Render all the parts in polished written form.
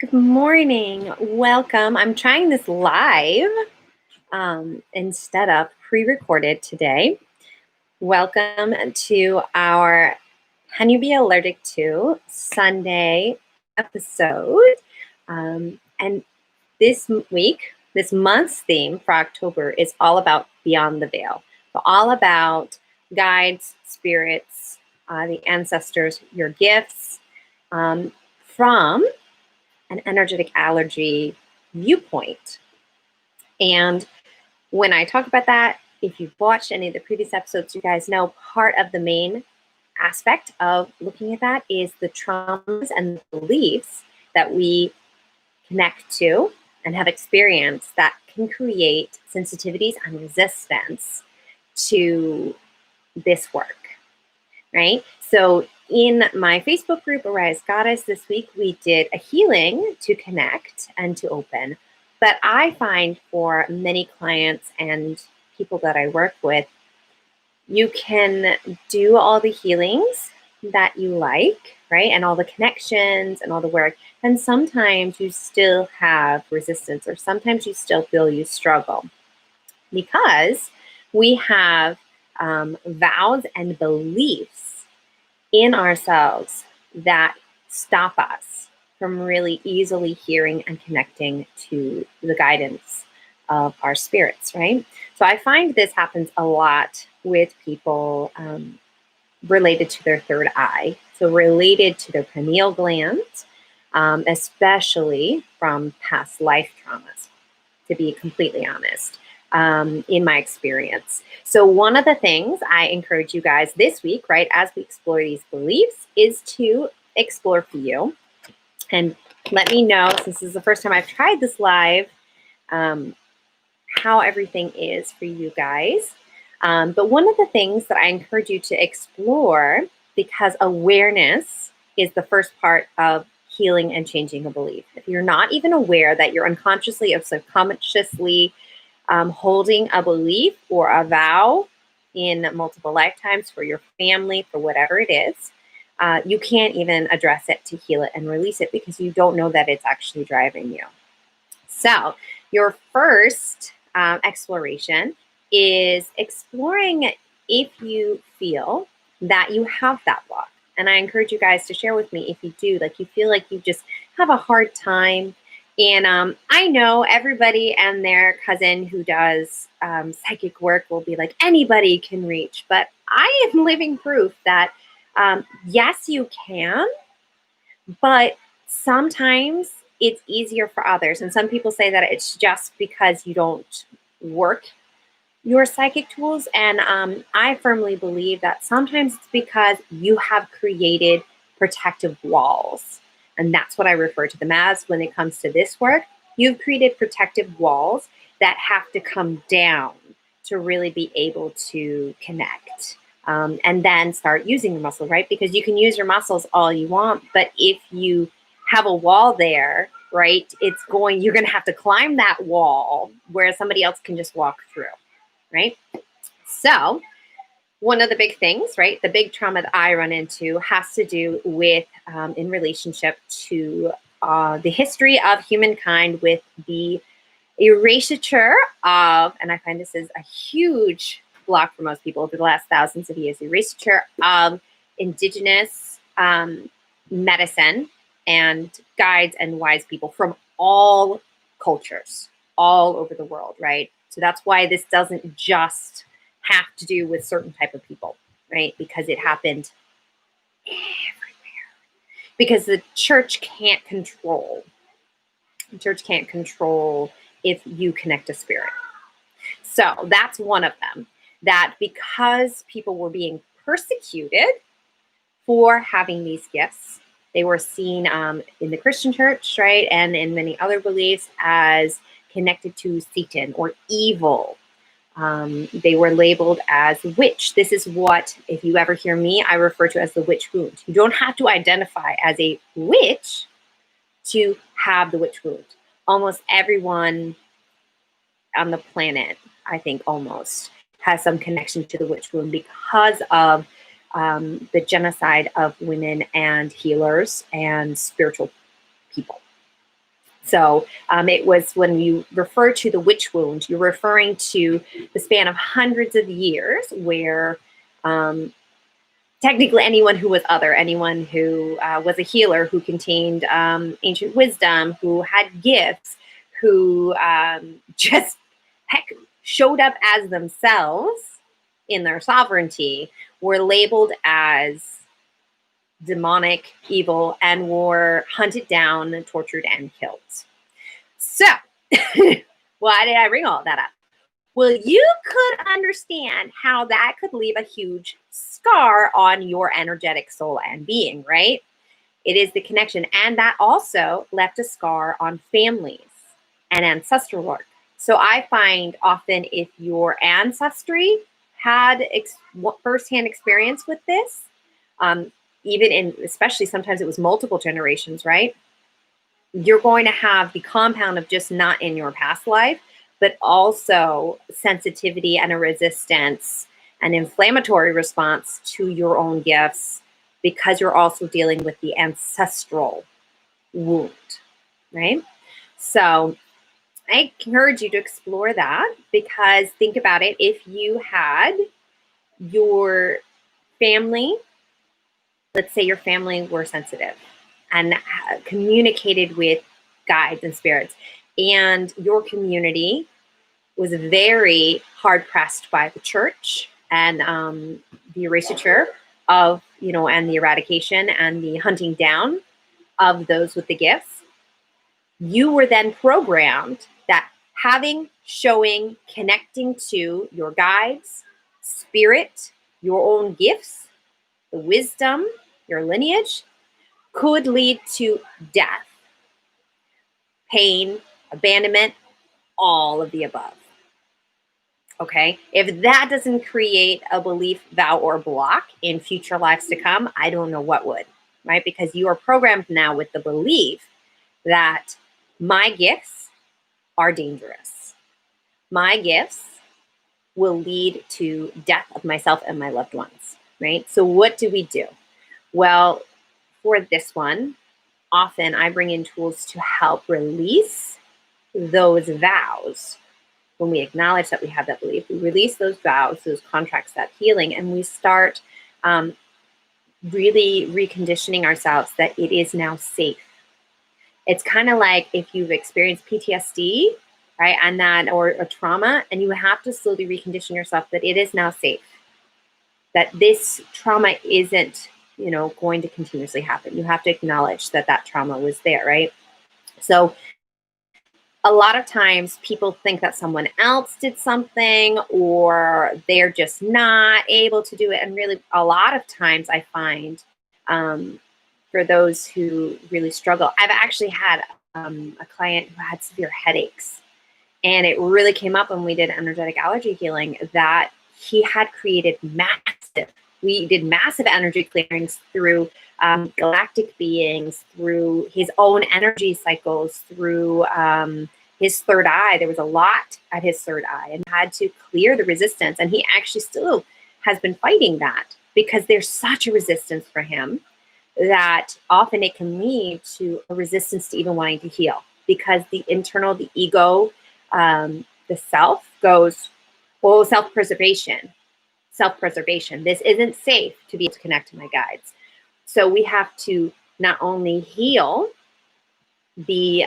Good morning. Welcome. I'm trying this live instead of pre-recorded today. Welcome to our Can You Be Allergic To Sunday episode. And this month's theme for October is all about Beyond the Veil. So all about guides, spirits, the ancestors, your gifts from an energetic allergy viewpoint. And when I talk about that, if you've watched any of the previous episodes, you guys know part of the main aspect of looking at that is the traumas and beliefs that we connect to and have experienced that can create sensitivities and resistance to this work, right? So in my Facebook group, Arise Goddess, this week we did a healing to connect and to open. But I find for many clients and people that I work with, you can do all the healings that you like, right? And all the connections and all the work. And sometimes you still have resistance, or sometimes you still feel you struggle because we have vows and beliefs in ourselves that stop us from really easily hearing and connecting to the guidance of our spirits, right? So I find this happens a lot with people related to their third eye, so related to their pineal gland, especially from past life traumas, to be completely honest. In my experience. So one of the things I encourage you guys this week, right, as we explore these beliefs, is to explore for you. And let me know, since this is the first time I've tried this live, how everything is for you guys. But one of the things that I encourage you to explore, because awareness is the first part of healing and changing a belief. If you're not even aware that you're unconsciously or subconsciously holding a belief or a vow in multiple lifetimes for your family, for whatever it is, you can't even address it to heal it and release it because you don't know that it's actually driving you. So your first exploration is exploring if you feel that you have that block. And I encourage you guys to share with me if you do, like you feel like you just have a hard time. And I know everybody and their cousin who does psychic work will be like, anybody can reach. But I am living proof that yes, you can, but sometimes it's easier for others. And some people say that it's just because you don't work your psychic tools. And I firmly believe that sometimes it's because you have created protective walls. And that's what I refer to them as when it comes to this work. You've created protective walls that have to come down to really be able to connect. And then start using your muscle, right? Because you can use your muscles all you want, but if you have a wall there, right, you're going to have to climb that wall where somebody else can just walk through, right? So one of the big things, right, the big trauma that I run into has to do with, in relationship to the history of humankind with the erasure of, and I find this is a huge block for most people over the last thousands of years, erasure of indigenous medicine and guides and wise people from all cultures, all over the world, right? So that's why this doesn't just have to do with certain type of people, right? Because it happened everywhere. Because the church can't control. The church can't control if you connect a spirit. So that's one of them. That because people were being persecuted for having these gifts, they were seen in the Christian church, right, and in many other beliefs as connected to Satan or evil. They were labeled as witch. This is what, if you ever hear me, I refer to as the witch wound. You don't have to identify as a witch to have the witch wound. Almost everyone on the planet, I think almost, has some connection to the witch wound because of the genocide of women and healers and spiritual people, So it was when you refer to the witch wound, you're referring to the span of hundreds of years where technically anyone who was other, anyone who was a healer, who contained ancient wisdom, who had gifts, who just heck showed up as themselves in their sovereignty, were labeled as demonic, evil, and were hunted down, tortured, and killed. So, why did I bring all that up? Well, you could understand how that could leave a huge scar on your energetic soul and being, right? It is the connection. And that also left a scar on families and ancestral work. So I find often if your ancestry had firsthand experience with this, even in, especially sometimes it was multiple generations, right? You're going to have the compound of just not in your past life, but also sensitivity and a resistance, an inflammatory response to your own gifts, because you're also dealing with the ancestral wound, right? So I encourage you to explore that, because think about it. If you had your family, let's say your family were sensitive and communicated with guides and spirits, and your community was very hard pressed by the church and the erasure of, and the eradication and the hunting down of those with the gifts, you were then programmed that having, showing, connecting to your guides, spirit, your own gifts, the wisdom, your lineage, could lead to death, pain, abandonment, all of the above. Okay, if that doesn't create a belief, vow, or block in future lives to come, I don't know what would, right? Because you are programmed now with the belief that my gifts are dangerous. My gifts will lead to death of myself and my loved ones, right? So what do we do? Well, for this one, often I bring in tools to help release those vows. When we acknowledge that we have that belief, we release those vows, those contracts, that healing, and we start really reconditioning ourselves that it is now safe. It's kind of like if you've experienced PTSD, right, and that, or a trauma, and you have to slowly recondition yourself that it is now safe, that this trauma isn't, going to continuously happen. You have to acknowledge that that trauma was there, right? So a lot of times people think that someone else did something, or they're just not able to do it. And really, a lot of times I find for those who really struggle, I've actually had a client who had severe headaches. And it really came up when we did energetic allergy healing that he had created we did massive energy clearings through galactic beings, through his own energy cycles, through his third eye. There was a lot at his third eye, and had to clear the resistance. And he actually still has been fighting that, because there's such a resistance for him that often it can lead to a resistance to even wanting to heal, because the internal, the ego, the self goes, well, self-preservation. This isn't safe to be able to connect to my guides. So we have to not only heal the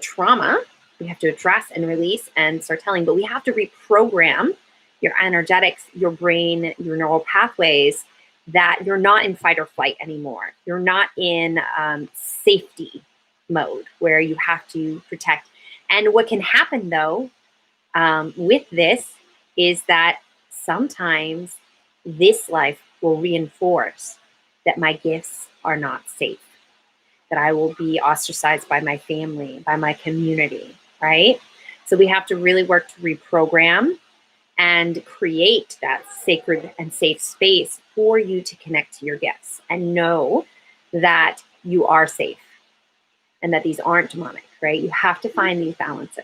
trauma, we have to address and release and start telling, but we have to reprogram your energetics, your brain, your neural pathways, that you're not in fight or flight anymore. You're not in safety mode where you have to protect. And what can happen though with this is that sometimes this life will reinforce that my gifts are not safe, that I will be ostracized by my family, by my community, right? So we have to really work to reprogram and create that sacred and safe space for you to connect to your gifts and know that you are safe and that these aren't demonic, right? You have to find these balances.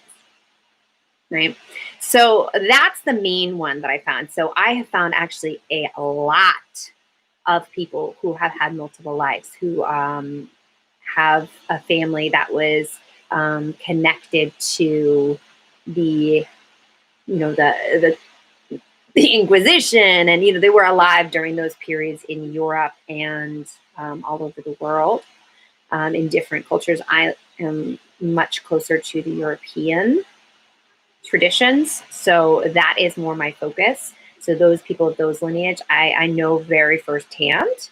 Right. So that's the main one that I found. So I have found actually a lot of people who have had multiple lives, who have a family that was connected to the, the Inquisition, and they were alive during those periods in Europe and all over the world, in different cultures. I am much closer to the European traditions, so that is more my focus. So those people of those lineage, I know very firsthand,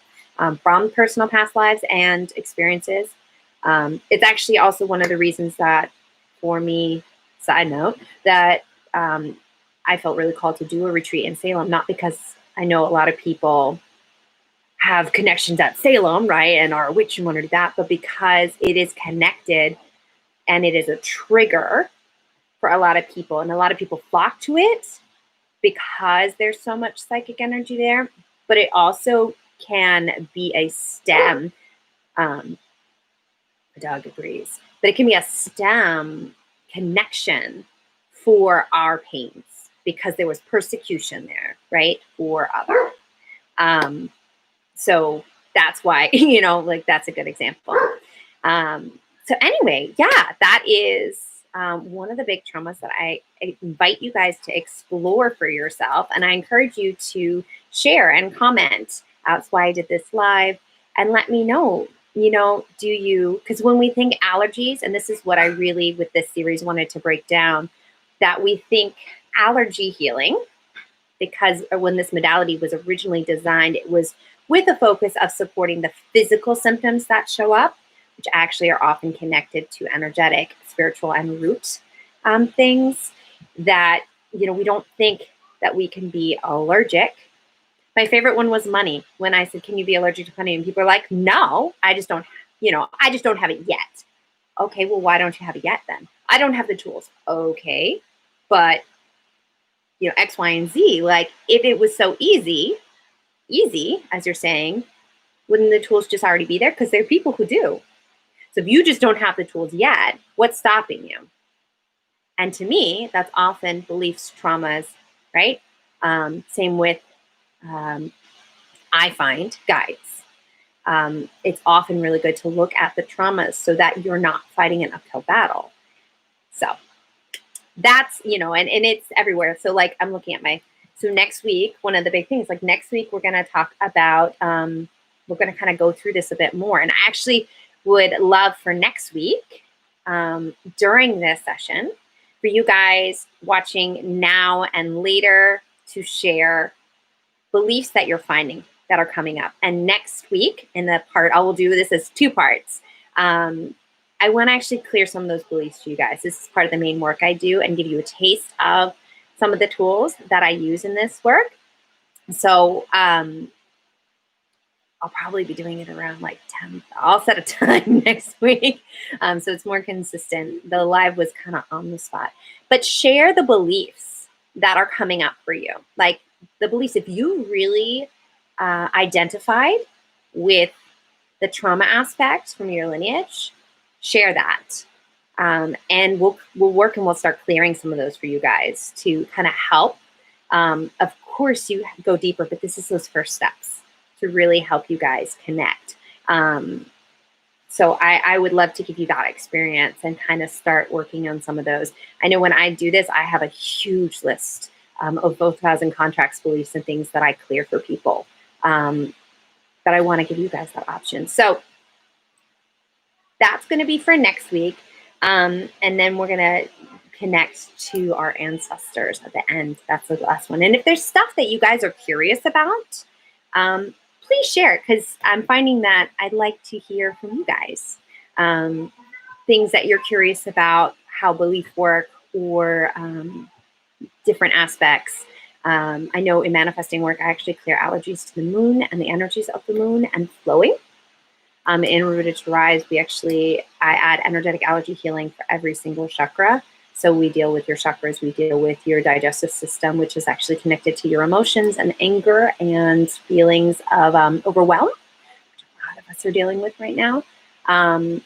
from personal past lives and experiences. It's actually also one of the reasons that, for me, side note, that I felt really called to do a retreat in Salem, not because I know a lot of people have connections at Salem, right, and are a witch and want to do that, but because it is connected and it is a trigger for a lot of people, and a lot of people flock to it because there's so much psychic energy there, but it also can be a stem. The dog agrees, but it can be a stem connection for our pains because there was persecution there, right, for others. So that's why, that's a good example. So anyway, yeah, that is one of the big traumas that I invite you guys to explore for yourself. And I encourage you to share and comment. That's why I did this live. And let me know, do you, because when we think allergies, and this is what I really, with this series, wanted to break down, that we think allergy healing, because when this modality was originally designed, it was with a focus of supporting the physical symptoms that show up, which actually are often connected to energetic, spiritual, and root things that, we don't think that we can be allergic. My favorite one was money. When I said, can you be allergic to money? And people are like, no, I just don't have it yet. Okay, well, why don't you have it yet then? I don't have the tools. Okay, but, X, Y, and Z, like if it was so easy, as you're saying, wouldn't the tools just already be there? Because there are people who do. So if you just don't have the tools yet, what's stopping you? And to me, that's often beliefs, traumas, right? Same with, I find, guides. It's often really good to look at the traumas so that you're not fighting an uphill battle. So that's, and it's everywhere. So like I'm looking at so next week, one of the big things, like next week, we're going to talk about, we're going to kind of go through this a bit more. And I actually would love for next week, during this session, for you guys watching now and later to share beliefs that you're finding that are coming up. And next week, in the part, I will do this as 2 parts. I want to actually clear some of those beliefs to you guys. This is part of the main work I do, and give you a taste of some of the tools that I use in this work. So I'll probably be doing it around like 10. I'll set a time next week, so it's more consistent. The live was kind of on the spot. But share the beliefs that are coming up for you. Like the beliefs, if you really identified with the trauma aspects from your lineage, share that. And we'll work and we'll start clearing some of those for you guys to kind of help. Of course, you go deeper, but this is those first steps to really help you guys connect. So I would love to give you that experience and kind of start working on some of those. I know when I do this, I have a huge list of both vows and contracts, beliefs, and things that I clear for people. But I want to give you guys that option. So that's going to be for next week. And then we're going to connect to our ancestors at the end. That's the last one. And if there's stuff that you guys are curious about, please share it, because I'm finding that I'd like to hear from you guys. Things that you're curious about, how belief work, or different aspects. I know in manifesting work, I actually clear allergies to the moon and the energies of the moon and flowing. In Rooted to Rise, I add energetic allergy healing for every single chakra. So we deal with your chakras, we deal with your digestive system, which is actually connected to your emotions and anger and feelings of overwhelm, which a lot of us are dealing with right now. In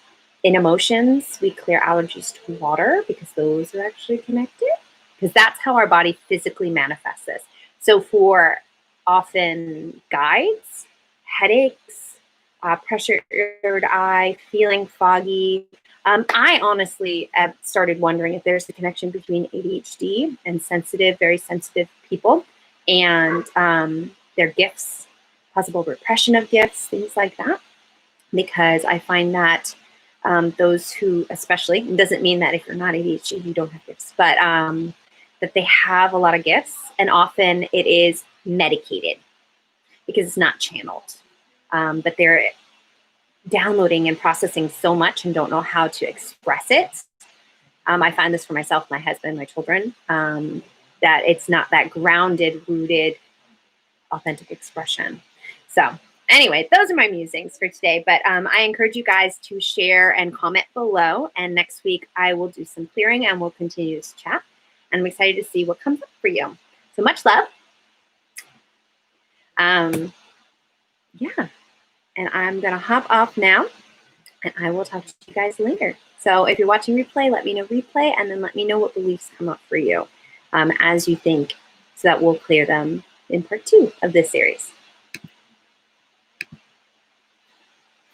emotions, we clear allergies to water because those are actually connected, because that's how our body physically manifests this. So for often guides, headaches, pressured eye, feeling foggy. I honestly have started wondering if there's a connection between ADHD and very sensitive people and their gifts, possible repression of gifts, things like that. Because I find that those who, especially, it doesn't mean that if you're not ADHD, you don't have gifts, but that they have a lot of gifts, and often it is medicated because it's not channeled. But they're downloading and processing so much and don't know how to express it. I find this for myself, my husband, my children, that it's not that grounded, rooted, authentic expression. So anyway, those are my musings for today, but I encourage you guys to share and comment below, and next week I will do some clearing and we'll continue this chat, and I'm excited to see what comes up for you. So much love. Yeah, and I'm gonna hop off now, and I will talk to you guys later. So if you're watching replay, let me know replay, and then let me know what beliefs come up for you as you think, so that we'll clear them in part 2 of this series.